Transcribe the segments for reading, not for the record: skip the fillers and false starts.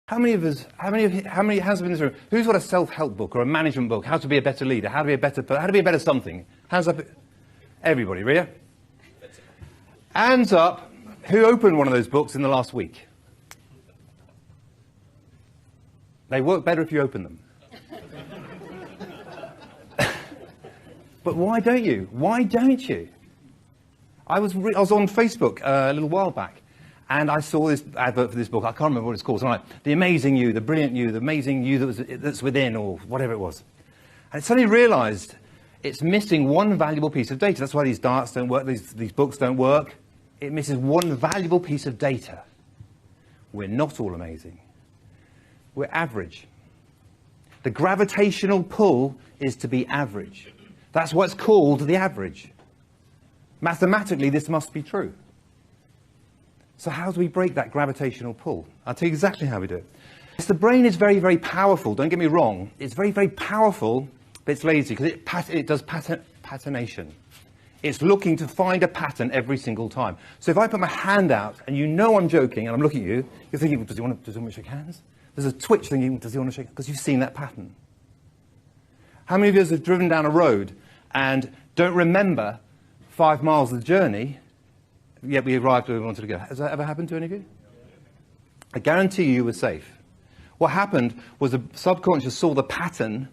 How many of us, how many hands up in this room, who's got a self-help book or a management book, how to be a better leader, how to be a better something? Hands up. Everybody, Ria? Hands up, who opened one of those books in the last week? They work better if you open them. But why don't you? Why don't you? I was on Facebook a little while back, and I saw this advert for this book. I can't remember what it's called. Something like The Amazing You, The Brilliant You, The Amazing You that's Within, or whatever it was. And I suddenly realized it's missing one valuable piece of data. That's why these diets don't work, these books don't work. It misses one valuable piece of data. We're not all amazing. We're average. The gravitational pull is to be average. That's what's called the average. Mathematically, this must be true. So how do we break that gravitational pull? I'll tell you exactly how we do it. The brain is very, very powerful. Don't get me wrong. It's very, very powerful, but it's lazy because it does patternation. It's looking to find a pattern every single time. So if I put my hand out and you know I'm joking and I'm looking at you, you're thinking, does he want to shake hands? There's a twitch thinking, does he want to shake? Because you've seen that pattern. How many of you have driven down a road and don't remember 5 miles of the journey, yet we arrived where we wanted to go? Has that ever happened to any of you? I guarantee you were safe. What happened was the subconscious saw the pattern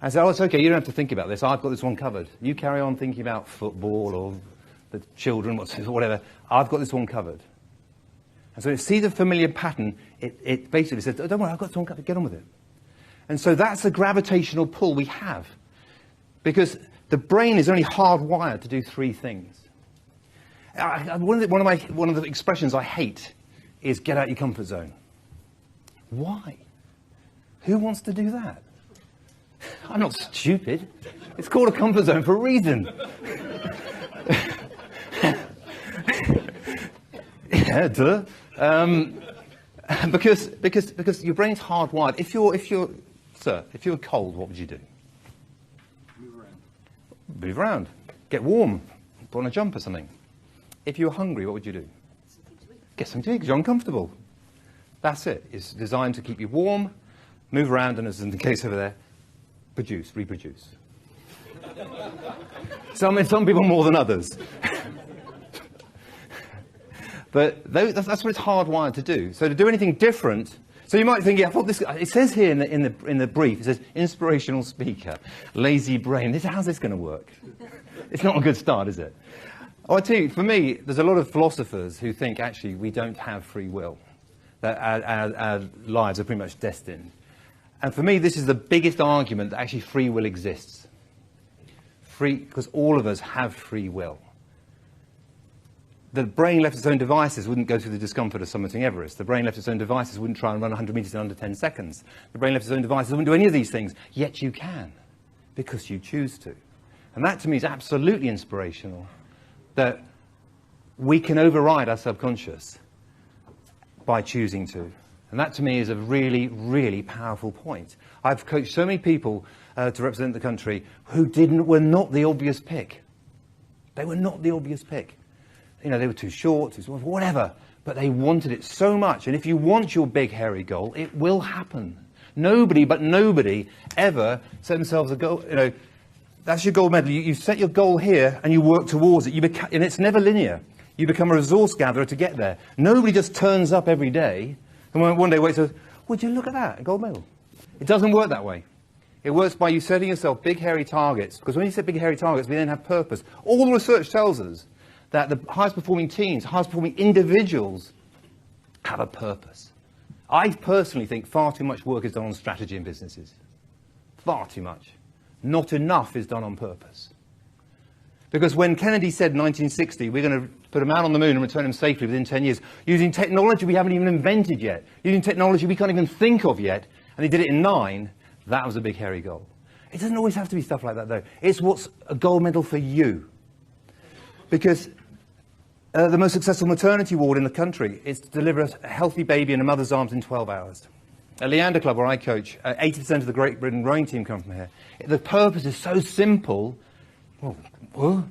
and said, oh, it's okay, you don't have to think about this. I've got this one covered. You carry on thinking about football or the children, whatever. I've got this one covered. And so it sees a familiar pattern. It basically says, oh, don't worry, I've got this one covered. Get on with it. And so that's the gravitational pull we have. Because the brain is only hardwired to do 3 things. One of the expressions I hate is get out your comfort zone. Why? Who wants to do that? I'm not stupid. It's called a comfort zone for a reason. Yeah, duh. Because your brain's hardwired. If you're cold, what would you do? Move around. Move around. Get warm. Put on a jumper or something. If you were hungry, what would you do? Get something to eat because you're uncomfortable. That's it. It's designed to keep you warm, move around, and as in the case over there, reproduce. Some people more than others. But that's what it's hardwired to do. So to do anything different, so you might think, yeah, I thought this. It says here in the brief, it says inspirational speaker, lazy brain. How's this going to work? It's not a good start, is it? Oh, I tell you, for me, there's a lot of philosophers who think actually we don't have free will, that our lives are pretty much destined. And for me, this is the biggest argument that actually free will exists. Because all of us have free will. The brain left its own devices wouldn't go through the discomfort of summiting Everest. The brain left its own devices wouldn't try and run 100 meters in under 10 seconds. The brain left its own devices wouldn't do any of these things. Yet you can, because you choose to. And that to me is absolutely inspirational, that we can override our subconscious by choosing to. And that to me is a really, really powerful point. I've coached so many people to represent the country who were not the obvious pick. They were not the obvious pick. You know, they were too short, too small, whatever. But they wanted it so much. And if you want your big, hairy goal, it will happen. Nobody ever set themselves a goal. You know, that's your gold medal. You set your goal here and you work towards it. And it's never linear. You become a resource gatherer to get there. Nobody just turns up every day and one day waits and says, would you look at that, a gold medal? It doesn't work that way. It works by you setting yourself big, hairy targets. Because when you set big, hairy targets, we then have purpose. All the research tells us that the highest performing teams, highest performing individuals have a purpose. I personally think far too much work is done on strategy in businesses. Far too much. Not enough is done on purpose. Because when Kennedy said in 1960, we're going to put a man on the moon and return him safely within 10 years, using technology we haven't even invented yet, using technology we can't even think of yet, and he did it in 9, that was a big, hairy goal. It doesn't always have to be stuff like that, though. It's what's a gold medal for you. Because the most successful maternity ward in the country is to deliver a healthy baby in a mother's arms in 12 hours. At Leander Club, where I coach, 80% of the Great Britain rowing team come from here. The purpose is so simple. Well,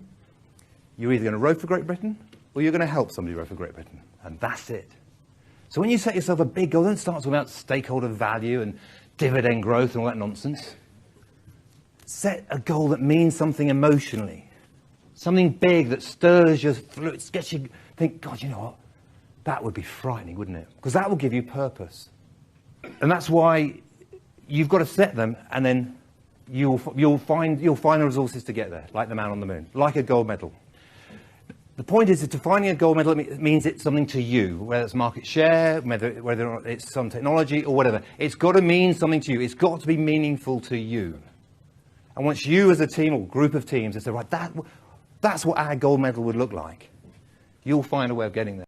you're either going to row for Great Britain or you're going to help somebody row for Great Britain. And that's it. So when you set yourself a big goal, don't start talking about stakeholder value and dividend growth and all that nonsense. Set a goal that means something emotionally. Something big that stirs your fluids, gets you think, God, you know what? That would be frightening, wouldn't it? Because that will give you purpose. And that's why you've got to set them, and then you'll find the resources to get there, like the man on the moon, like a gold medal. The point is that defining a gold medal means it's something to you, whether it's market share, whether or not it's some technology or whatever. It's got to mean something to you. It's got to be meaningful to you. And once you as a team or group of teams say, right, that's what our gold medal would look like, you'll find a way of getting there.